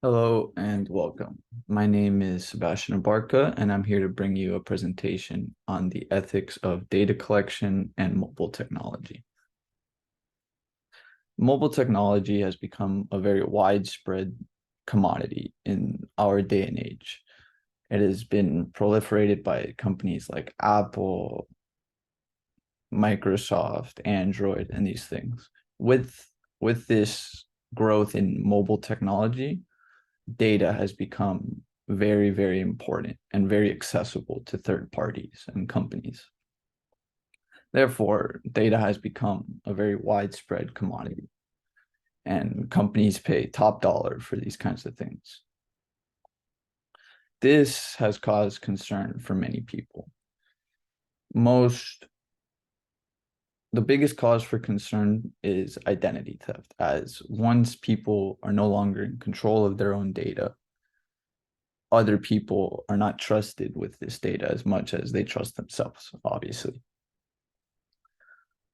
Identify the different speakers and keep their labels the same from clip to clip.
Speaker 1: Hello and welcome. My name is Sebastian Abarca, and I'm here to bring you a presentation on the ethics of data collection and mobile technology. Mobile technology has become a very widespread commodity in our day and age. It has been proliferated by companies like Apple, Microsoft, Android, and these things. With this growth in mobile technology, data has become very, very important and very accessible to third parties and companies. Therefore, data has become a very widespread commodity, and companies pay top dollar for these kinds of things. This has caused concern for many people. The biggest cause for concern is identity theft, as once people are no longer in control of their own data, other people are not trusted with this data as much as they trust themselves, obviously.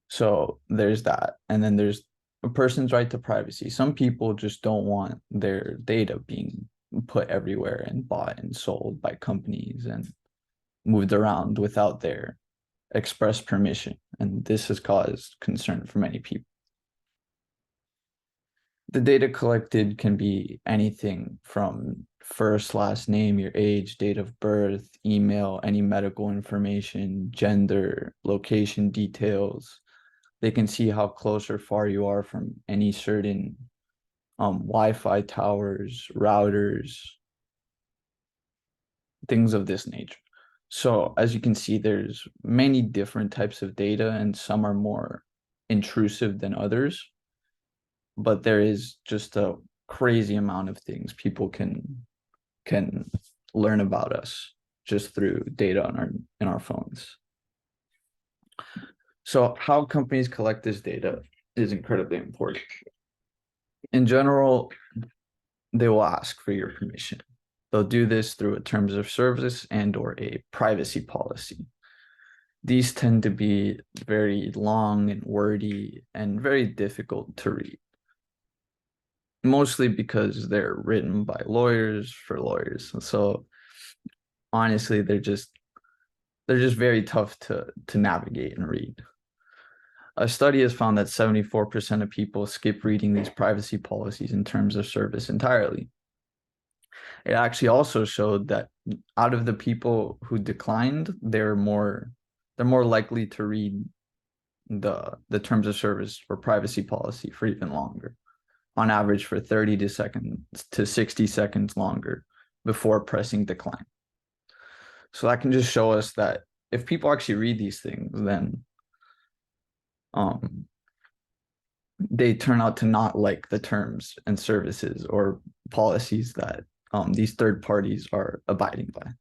Speaker 1: So there's that. And then there's a person's right to privacy. Some people just don't want their data being put everywhere and bought and sold by companies and moved around without their express permission. And this has caused concern for many people. The data collected can be anything from first, last name, your age, date of birth, email, any medical information, gender, location details. They can see how close or far you are from any certain Wi-Fi towers, routers, things of this nature. So as you can see, there's many different types of data, and some are more intrusive than others. But there is just a crazy amount of things people can learn about us just through data in our phones. So how companies collect this data is incredibly important. In general, they will ask for your permission. They'll do this through a terms of service and or a privacy policy. These tend to be very long and wordy and very difficult to read, mostly because they're written by lawyers for lawyers. So honestly, they're just very tough to navigate and read. A study has found that 74% of people skip reading these privacy policies in terms of service entirely. It actually also showed that out of the people who declined, they're more likely to read the terms of service or privacy policy for even longer, on average for 30 to 60 seconds longer before pressing decline. So that can just show us that if people actually read these things, then they turn out to not like the terms and services or policies that these third parties are abiding by.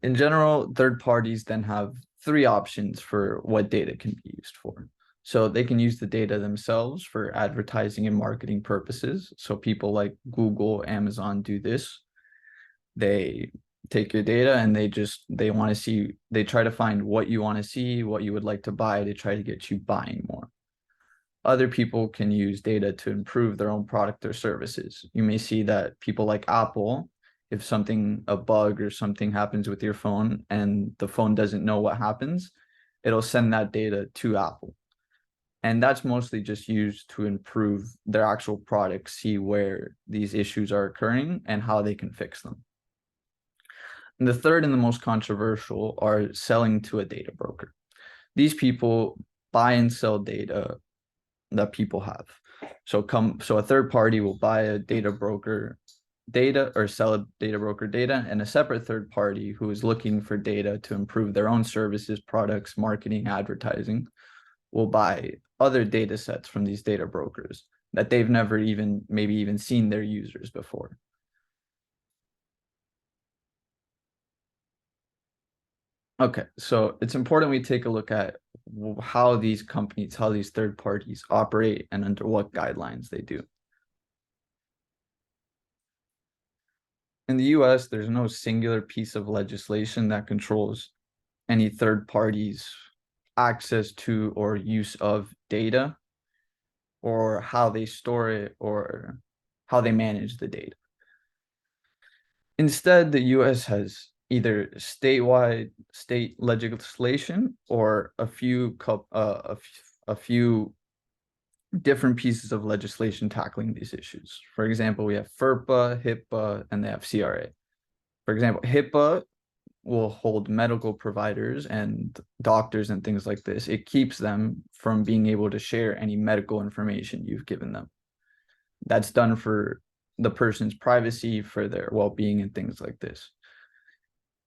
Speaker 1: In general, third parties then have three options for what data can be used for. So they can use the data themselves for advertising and marketing purposes. So people like Google, Amazon do this. They take your data and they want to see, they try to find what you want to see, what you would like to buy to try to get you buying more. Other people can use data to improve their own product or services. You may see that people like Apple, if a bug or something happens with your phone and the phone doesn't know what happens, it'll send that data to Apple. And that's mostly just used to improve their actual product, see where these issues are occurring and how they can fix them. And the third and the most controversial are selling to a data broker. These people buy and sell data that people have. So a third party will buy a data broker data or sell a data broker data, and a separate third party who is looking for data to improve their own services, products, marketing, advertising, will buy other data sets from these data brokers that they've never maybe even seen their users before. Okay, so it's important we take a look at how these companies, how these third parties operate and under what guidelines they do. In the US, there's no singular piece of legislation that controls any third parties' access to or use of data. or how they store it or how they manage the data. Instead, the US has either statewide state legislation or a few different pieces of legislation tackling these issues. For example, we have FERPA, HIPAA, and they have CRA. For example, HIPAA will hold medical providers and doctors and things like this. It keeps them from being able to share any medical information you've given them. That's done for the person's privacy, for their well-being, and things like this.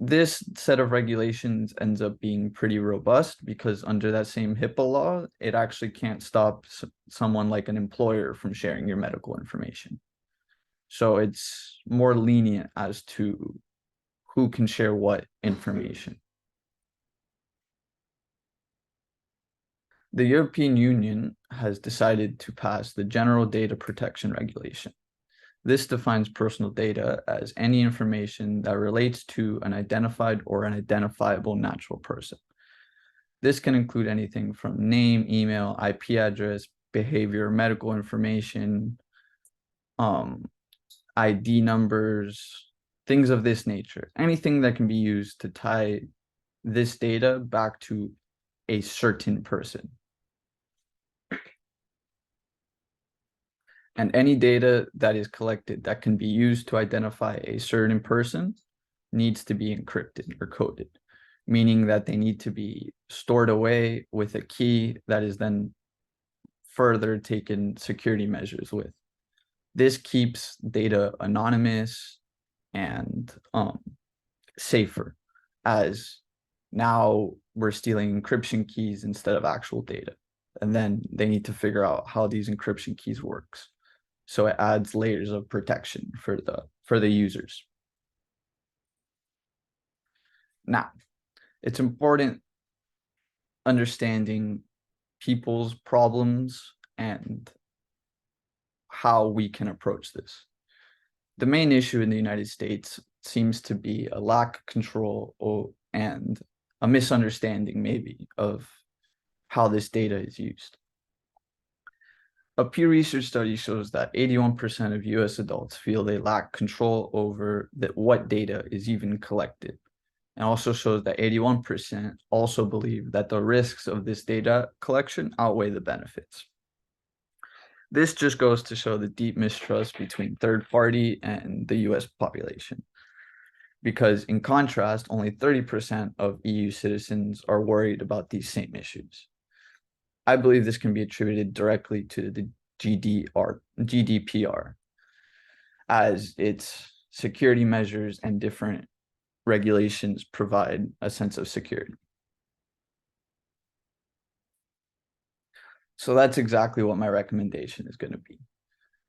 Speaker 1: This set of regulations ends up being pretty robust because under that same HIPAA law, it actually can't stop someone like an employer from sharing your medical information. So it's more lenient as to who can share what information. The European Union has decided to pass the General Data Protection Regulation. This defines personal data as any information that relates to an identified or an identifiable natural person. This can include anything from name, email, IP address, behavior, medical information, ID numbers, things of this nature. Anything that can be used to tie this data back to a certain person. And any data that is collected that can be used to identify a certain person needs to be encrypted or coded, meaning that they need to be stored away with a key that is then further taken security measures with. This keeps data anonymous and safer, as now we're stealing encryption keys instead of actual data. And then they need to figure out how these encryption keys works. So it adds layers of protection for the users. Now, it's important understanding people's problems and how we can approach this. The main issue in the United States seems to be a lack of control and a misunderstanding maybe of how this data is used. A Pew Research study shows that 81% of US adults feel they lack control over what data is even collected, and also shows that 81% also believe that the risks of this data collection outweigh the benefits. This just goes to show the deep mistrust between third party and the US population. Because in contrast, only 30% of EU citizens are worried about these same issues. I believe this can be attributed directly to the GDPR, as its security measures and different regulations provide a sense of security. So that's exactly what my recommendation is going to be.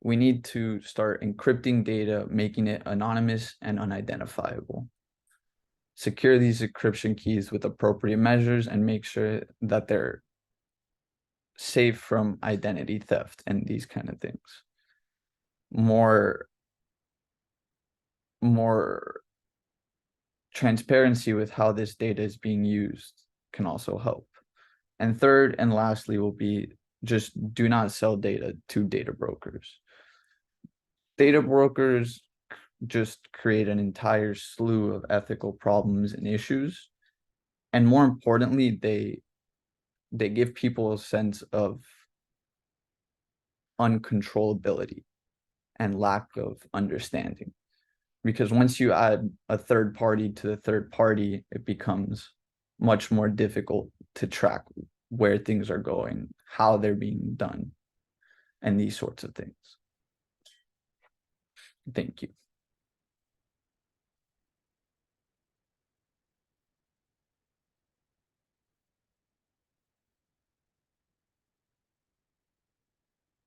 Speaker 1: We need to start encrypting data, making it anonymous and unidentifiable. Secure these encryption keys with appropriate measures and make sure that they're safe from identity theft and these kind of things. More transparency with how this data is being used can also help. And third and lastly will be just do not sell data to data brokers. Data brokers just create an entire slew of ethical problems and issues. And more importantly, they give people a sense of uncontrollability and lack of understanding. Because once you add a third party to the third party, it becomes much more difficult to track where things are going, how they're being done, and these sorts of things. Thank you.